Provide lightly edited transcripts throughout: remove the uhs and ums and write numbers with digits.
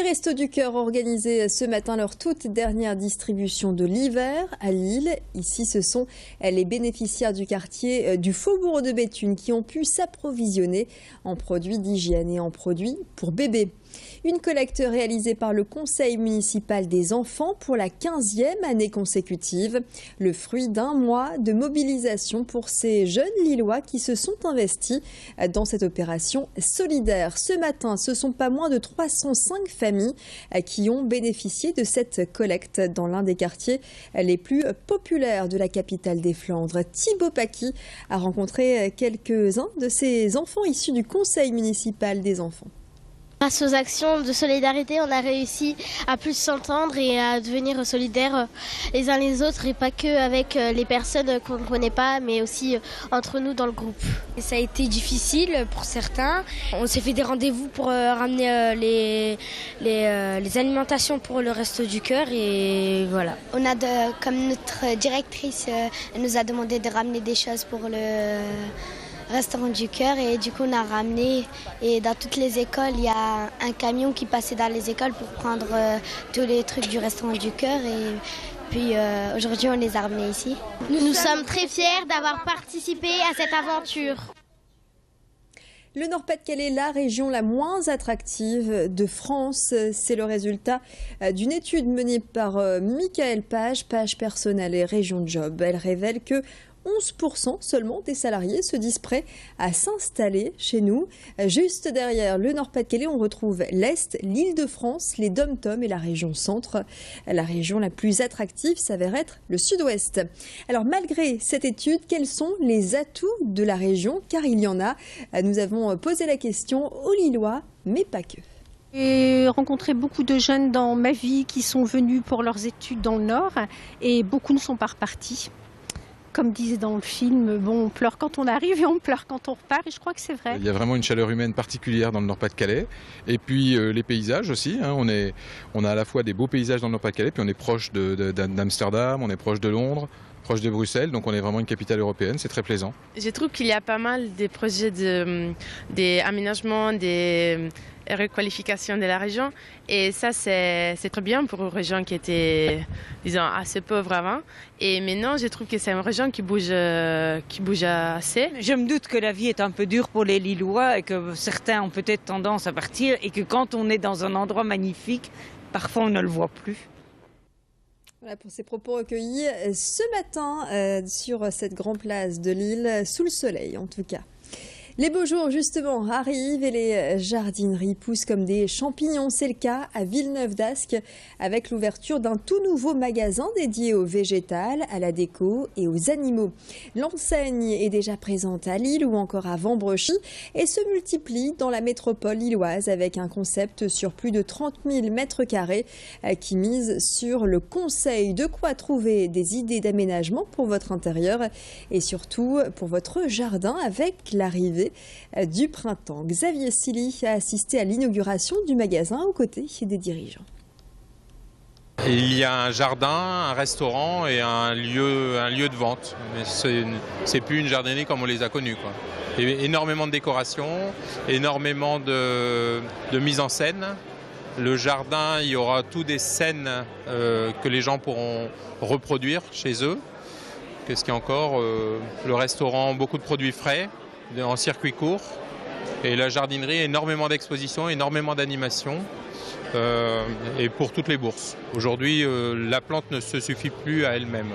Les Restos du Cœur organisaient ce matin leur toute dernière distribution de l'hiver à Lille. Ici, ce sont les bénéficiaires du quartier du Faubourg de Béthune qui ont pu s'approvisionner en produits d'hygiène et en produits pour bébés. Une collecte réalisée par le Conseil municipal des enfants pour la 15e année consécutive. Le fruit d'un mois de mobilisation pour ces jeunes Lillois qui se sont investis dans cette opération solidaire. Ce matin, ce sont pas moins de 305 familles qui ont bénéficié de cette collecte dans l'un des quartiers les plus populaires de la capitale des Flandres. Thibaut Paquis a rencontré quelques-uns de ces enfants issus du Conseil municipal des enfants. Grâce aux actions de solidarité, on a réussi à plus s'entendre et à devenir solidaires les uns les autres et pas que avec les personnes qu'on ne connaît pas, mais aussi entre nous dans le groupe. Et ça a été difficile pour certains. On s'est fait des rendez-vous pour ramener les alimentations pour le Resto du Cœur et voilà. On a comme notre directrice nous a demandé de ramener des choses pour le Restaurant du Cœur et du coup on a ramené et dans toutes les écoles il y a un camion qui passait dans les écoles pour prendre tous les trucs du Restaurant du Cœur et puis aujourd'hui on les a ramenés ici. Nous sommes très fiers d'avoir participé à cette aventure. Le Nord-Pas-de-Calais, la région la moins attractive de France, c'est le résultat d'une étude menée par Michael Page, Page Personnel et Région Job. Elle révèle que 11% seulement des salariés se disent prêts à s'installer chez nous. Juste derrière le Nord-Pas-de-Calais, on retrouve l'Est, l'Île-de-France, les DOM-TOM et la région Centre. La région la plus attractive s'avère être le Sud-Ouest. Alors malgré cette étude, quels sont les atouts de la région? Car il y en a. Nous avons posé la question aux Lillois, mais pas que. J'ai rencontré beaucoup de jeunes dans ma vie qui sont venus pour leurs études dans le Nord et beaucoup ne sont pas repartis. Comme disait dans le film, bon, on pleure quand on arrive et on pleure quand on repart, et je crois que c'est vrai. Il y a vraiment une chaleur humaine particulière dans le Nord-Pas-de-Calais. Et puis les paysages aussi, hein, on a à la fois des beaux paysages dans le Nord-Pas-de-Calais, puis on est proche d'Amsterdam, on est proche de Londres, proche de Bruxelles, donc on est vraiment une capitale européenne, c'est très plaisant. Je trouve qu'il y a pas mal de projets d'aménagement, des requalifications de la région et ça c'est très bien pour une région qui était disons assez pauvre avant et maintenant je trouve que c'est une région qui bouge assez. Je me doute que la vie est un peu dure pour les Lillois et que certains ont peut-être tendance à partir et que quand on est dans un endroit magnifique, parfois on ne le voit plus. Voilà pour ces propos recueillis ce matin sur cette grande place de Lille, sous le soleil en tout cas. Les beaux jours, justement, arrivent et les jardineries poussent comme des champignons. C'est le cas à Villeneuve-d'Ascq avec l'ouverture d'un tout nouveau magasin dédié au végétal, à la déco et aux animaux. L'enseigne est déjà présente à Lille ou encore à Vambrechy et se multiplie dans la métropole lilloise avec un concept sur plus de 30 000 mètres carrés qui mise sur le conseil. De quoi trouver des idées d'aménagement pour votre intérieur et surtout pour votre jardin avec l'arrivée du printemps. Xavier Silly a assisté à l'inauguration du magasin aux côtés des dirigeants. Il y a un jardin, un restaurant et un lieu de vente. C'est plus une jardinerie comme on les a connues, quoi. Et énormément de décoration, énormément de mise en scène. Le jardin, il y aura toutes des scènes que les gens pourront reproduire chez eux. Qu'est-ce qu'il y a encore? Le restaurant, beaucoup de produits frais en circuit court et la jardinerie, énormément d'expositions, énormément d'animations et pour toutes les bourses. Aujourd'hui, la plante ne se suffit plus à elle-même.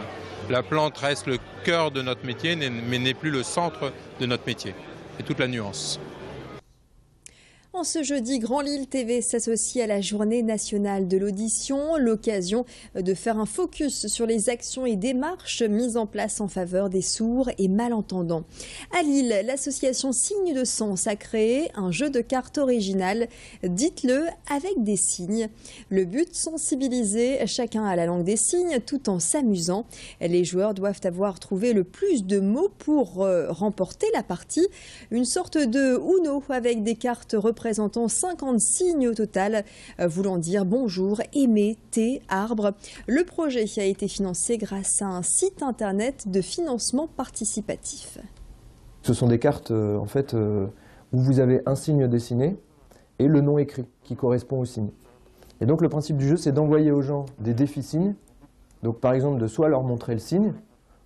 La plante reste le cœur de notre métier mais n'est plus le centre de notre métier. C'est toute la nuance. En ce jeudi, Grand Lille TV s'associe à la Journée nationale de l'audition, l'occasion de faire un focus sur les actions et démarches mises en place en faveur des sourds et malentendants. À Lille, l'association Signes de Sens a créé un jeu de cartes original, dites-le avec des signes. Le but, sensibiliser chacun à la langue des signes tout en s'amusant. Les joueurs doivent avoir trouvé le plus de mots pour remporter la partie. Une sorte de Uno avec des cartes représentant 50 signes au total, voulant dire bonjour, aimer, thé, arbre. Le projet a été financé grâce à un site internet de financement participatif. Ce sont des cartes en fait, où vous avez un signe dessiné et le nom écrit qui correspond au signe. Et donc le principe du jeu, c'est d'envoyer aux gens des défis-signes. Donc par exemple, de soit leur montrer le signe,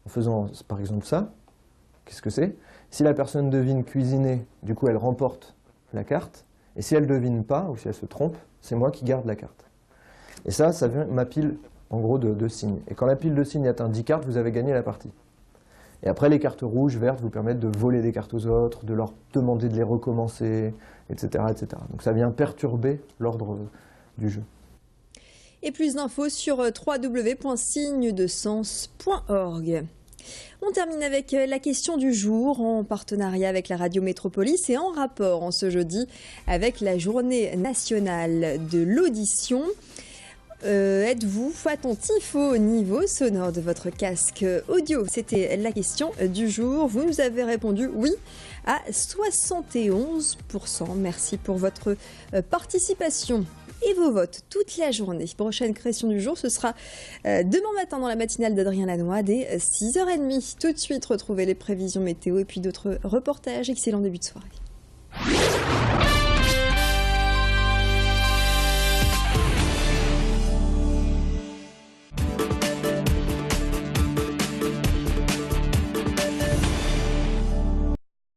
en faisant par exemple ça. Qu'est-ce que c'est? Si la personne devine cuisiner, du coup elle remporte la carte. Et si elle ne devine pas, ou si elle se trompe, c'est moi qui garde la carte. Et ça vient ma pile, en gros, de signes. Et quand la pile de signes atteint 10 cartes, vous avez gagné la partie. Et après, les cartes rouges, vertes vous permettent de voler des cartes aux autres, de leur demander de les recommencer, etc. etc. Donc ça vient perturber l'ordre du jeu. Et plus d'infos sur www.signedesens.org. On termine avec la question du jour en partenariat avec la Radio Métropolis et en rapport en ce jeudi avec la journée nationale de l'audition. Êtes-vous attentif au niveau sonore de votre casque audio? C'était la question du jour. Vous nous avez répondu oui à 71%. Merci pour votre participation et vos votes toute la journée. Prochaine question du jour, ce sera demain matin dans la matinale d'Adrien Lanois dès 6h30. Tout de suite, retrouvez les prévisions météo et puis d'autres reportages. Excellent début de soirée.